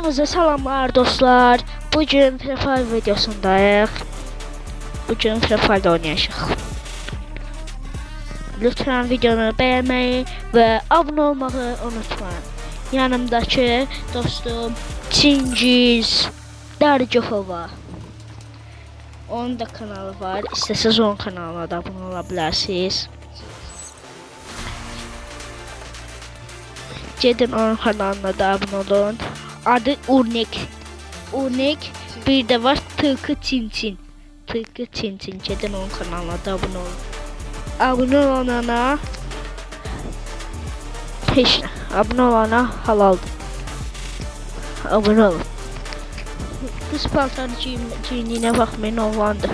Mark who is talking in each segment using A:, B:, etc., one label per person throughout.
A: Hamınıza salamlar dostlar. Bugün Free Fire videosundayıq. Bugün Free Fire oynayacağıq. Lütfen videonu beğenmeyi ve abone olmayı unutmayın. Yanımdaki dostum Çingiz Dərgahova. Onun da kanalı var. İstəsəz onun kanalına da abone olabilirsiniz. Gedin onun kanalına da abone olun. Adı Urnik. Urnik. Bir de var Tıkı Çinçin. Tıkı Çinçin. Gedin onun kanalına da abone olun. Abone olana hiç abone olana halaldır. Abone olun. Kız paltarı giyindiğine bakmayın, oğlandı.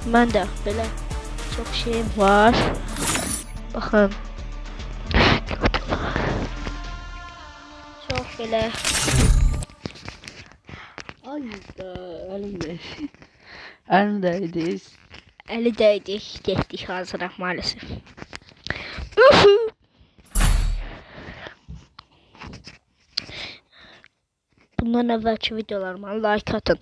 A: Ben de böyle çok şeyim var. Bakın. Çok böyle.
B: Ay da elimde. Elimdeyiz.
A: Eli değdik. Getdik hazırıq maalesef. Bundan evvelki videolarıma like atın.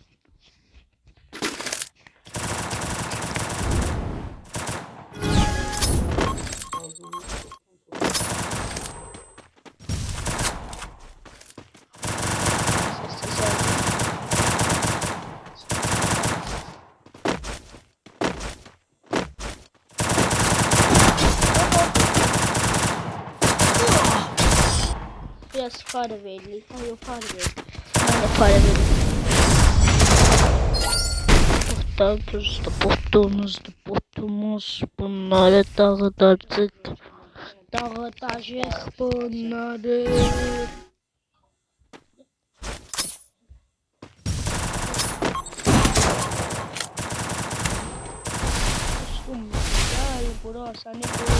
A: Biraz para verelim. Hayır, para verelim. Ben de para veririm. Botumuz bunları dağıtacak bunları. Gel buraya, seni burada.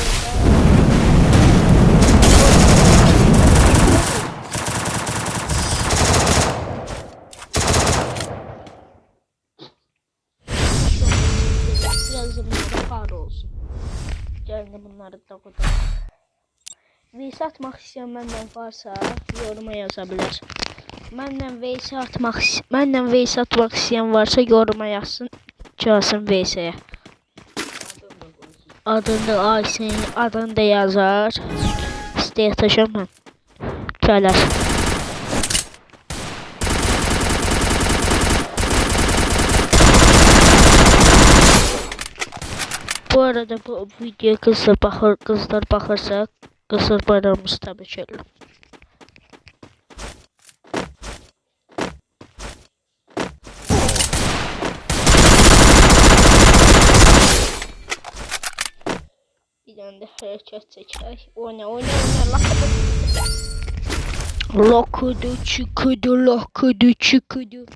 A: Biraz da bunlara para olsun. Gelin bunları da koydum. VS atmak isteyen benden varsa yoruma yazabilir. Benden VS atmak isteyen varsa yoruma yazsın. Çalsın VS'ye. Adını Aysen, adını da yazar. İsteye taşım ben. Çalar. Bu arada bu video kızlar bakırsa kızlar bayramımız tabii ki. Bir tane de hareket çeker. Oyna. Lokudu çıkıdı.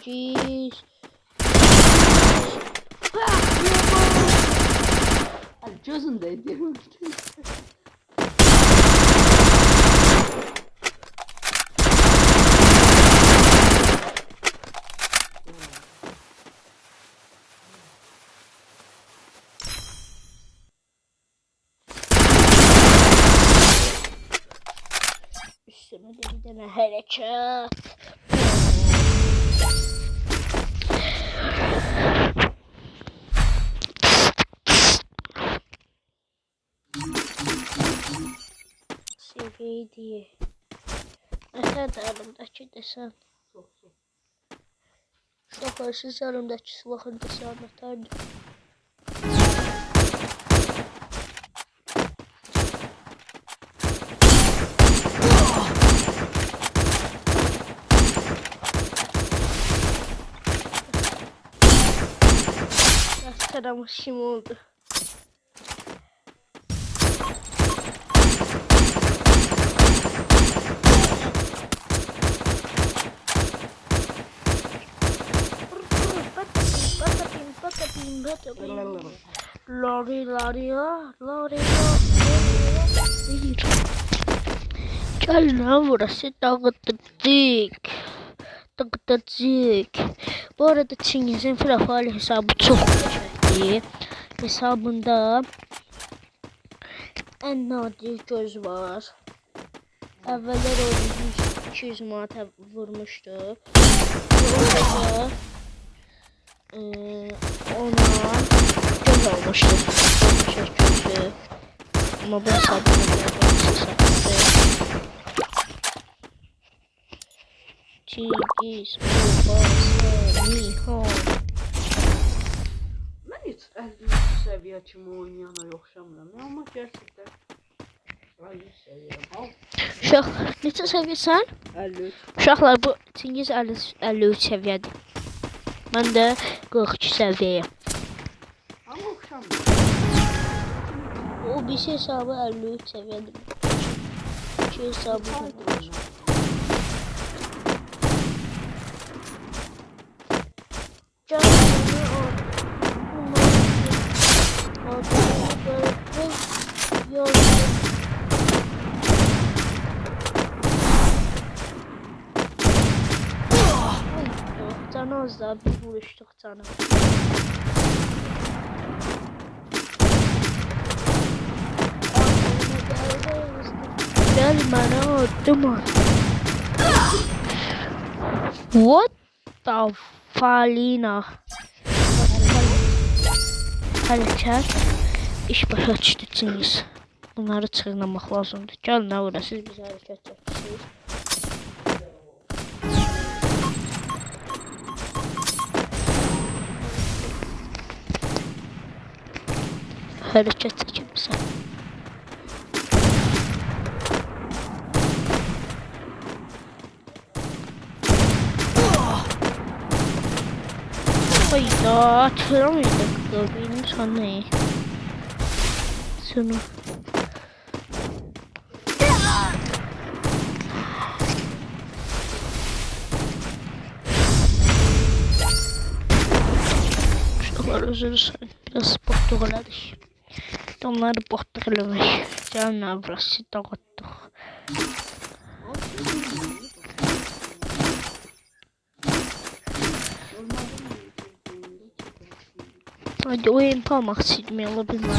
A: Çingiz.
B: Ay gözündeydi.
A: Üstüme de bir tane hareket. Seviye diye. Nerede elimdeki desen? Çok hırsız elimdeki silahın desen yeterdi. Taramışım oldu. Lori. Gel lan burası dağıttık. Dağıttık. Bu arada Çingiz'in profil hesabı çok güzeldi. Hesabında en nadir göz var. Evveler o 200 manata vurmuştu. Sonra ona göz almıştı. Gözü. Ama ben sabırlı sattı. Çingiz babası Nihon.
B: Ben hiç 50 seviye kimi oynayana oxşamıram. Ama gerçekten 50 seviye. Al.
A: Uşaq, neçə səviyyəsən?
B: 53.
A: Uşaqlar, bu Çingiz 53 səviyyədir. Mən də 42 səviyyəyəm.
B: Ama oxşamıram.
A: O bir hesabı 53 səviyyədir. İki hesabı var. Canı az daha bir vuruştuk canı. Gel bana attım. What the falina? Hərəkət iş başa düşdü Çingiz. Bunları çığırmaq lazımdır. Gəlin nə ora siz bizə hərəkət çəkirsiniz. Hərəkət çəkirsən. Hayda, atıramayacak da benim sana. Şunu. Şuralar özürsen biraz botluq elədik. Onları botluq eləmək. Gəlin burası dağıtdıq. Hadi oyun parmak silmeyi alabilirim.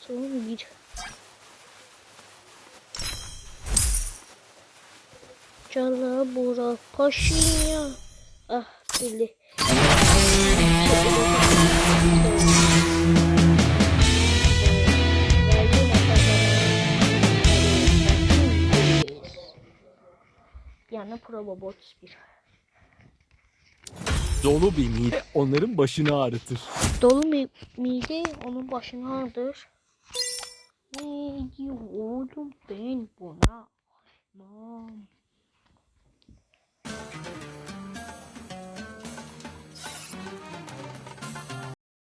A: Sonra bir Cala bura paşinyan. Ah dili. Yani Proba 31.
C: Dolu bir mide onların başını ağrıtır.
A: Dolu mide onun başını ağrıtır. Ne diyorum ben buna? Aman.